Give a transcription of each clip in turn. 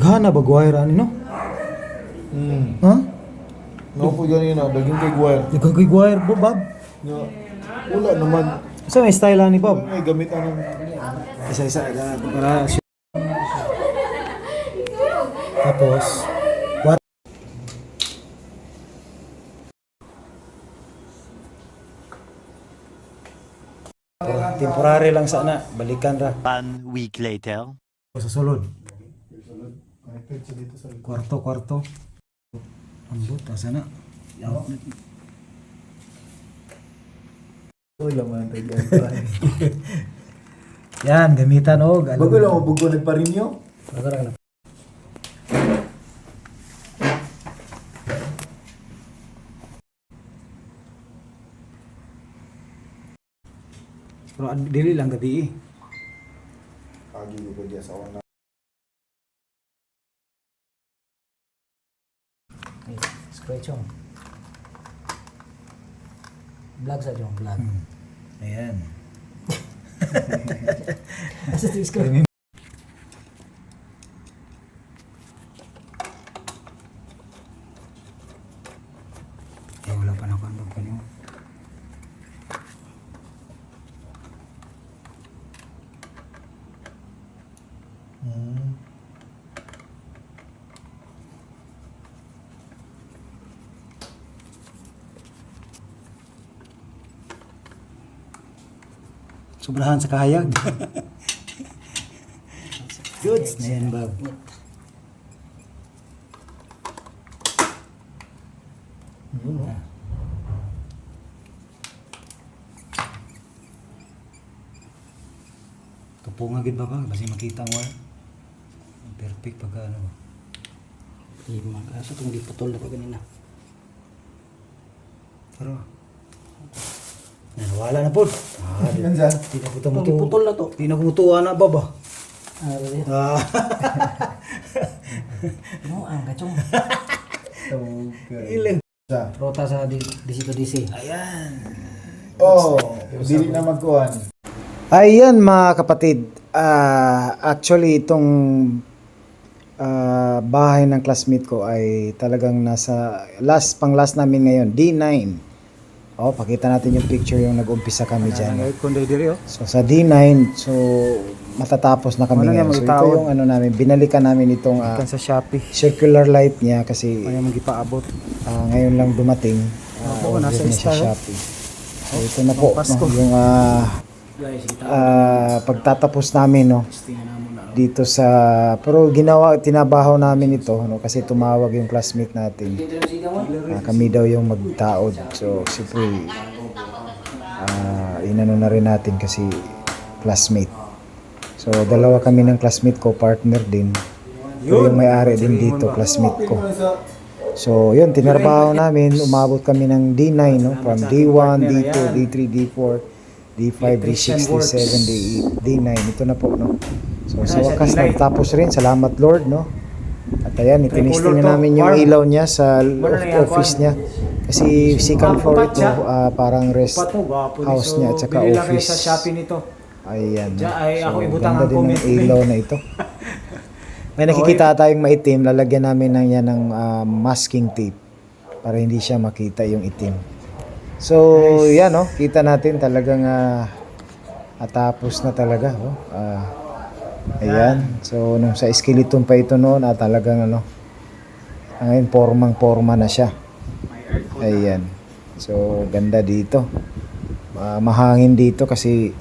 Daghana ba guwire ani no? Ha? No po ganina, daging kay guwire. Ikaw kay guwire Bob? Nga, wala naman. Sa may style ani Bob? May gamit anong Isa-isa para tapos what? Temporary lang sana, balikan ra 1 week later. sa sulod. connected sa dito sa likod. Kwarto. Ambot asa na? Uy, laman tayo dyan. Yan, gamitan og Bago lang, bago nagparinyo. Pero dili lang gabi eh. Pagi ko dia sa una. Scratch on. Vlog sa jong vlog. Ayan. Asa ti scratch? Wala pa na kung ano. Sobrahan sa kahayag. Goods na yan, Bob. Kapungagid ba ba? Basi makita mo perfect pagka ano ba? Lima. Asa kung di putol na ko ganina. Pero nawala na po. Nandiyan. Di na Kung di putol na to. Di na kumutuwa na ba ba? Ari. Ah. No, ang gachong. Ilan? Rota sa dito DC. Ayan. Oh, dili na magkuhan. Ayan mga kapatid. Actually itong bahay ng classmate ko ay talagang nasa pang last namin ngayon, D9. Oh, pakita natin yung picture yung nag-umpisa kami dyan. So sa D9, so matatapos na kami ngayon. So ito yung ano namin, binalikan namin itong sa Shopee. circular light niya kasi Ayaw magipaabot. ngayon lang dumating. nasa order niya sa Insta, Shopee. So ito na po, Pasko. no, yung pagtatapos namin no dito sa tinabaho namin ito no kasi tumawag yung classmate natin. Kami daw yung magtaod. So siyempre inano na rin natin kasi classmate. So dalawa kami ng classmate ko, partner din. So yung may-ari din dito, classmate ko. So yun, tinarbaho namin, umabot kami ng D9 no, from D1, D2, D3, D4, D5, D6, D7, D8, D9. Ito na po no. So sa wakas nagtapos rin, salamat Lord no. At ayan, itinisting na namin yung ilaw niya sa office niya. Kasi second floor ito, parang rest house niya at saka office. Sa Shopee nito. Ayan. Ay, ako So ibutang ganda ang din comment. ng ilaw na ito. May nakikita tayong maitim, lalagyan namin ng yan ng masking tape para hindi siya makita yung itim. So, yan no, kita natin talagang atapos na talaga. Oh. Ayan. So, nung sa skeleton pa ito noon, talagang ano, ngayon pormang-porma na siya. Ayan. So, ganda dito. Mahangin dito kasi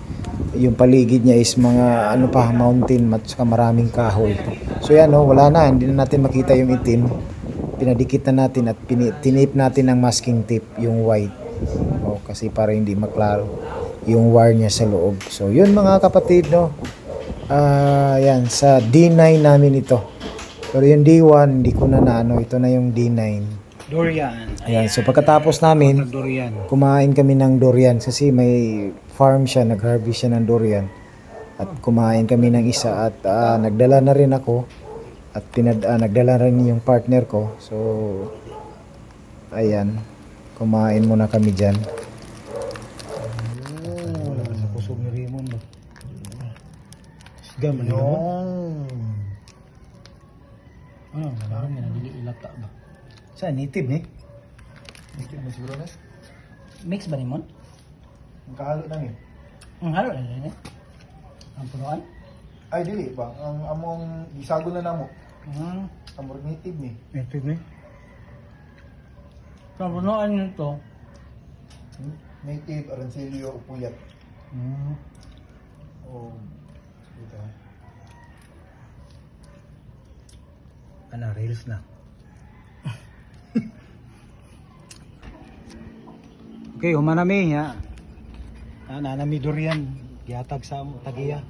yung paligid niya is mga ano pa, mountain at saka maraming kahoy. So yan no, wala na, hindi na natin makita yung itim. Pinadikit na natin at tinip natin ng masking tape yung white. Kasi para hindi maklaro yung wire niya sa loob. So yun mga kapatid no. Yan sa D9 namin ito. Pero yung D1 hindi ko na ano, ito na yung D9. Durian. Ayan, so pagkatapos namin, kumain kami ng durian kasi may farm siya, nag-harvest siya ng durian. At kumain kami ng isa at nagdala na rin ako at nagdala rin yung partner ko. So, ayan, kumain muna kami dyan. Sa kusog ni Raymond. Sigaman naman. Ano, marami na dili ilata ba? Sa native ni? Ikit mo siguro na. Mix ba ni mon? Ang kahalo na yun. Ang halo na din eh. Ang punuan? Ay, dili ba? Ang among gisagol na namo. Hmm. Amor native ni. Native ni. Sa punuan nito, Native, Arancilio, Upuyat. Oh, dito. Ano, reels na. Okay, humanami ya. Nanami durian. Gihatag sa tagiya.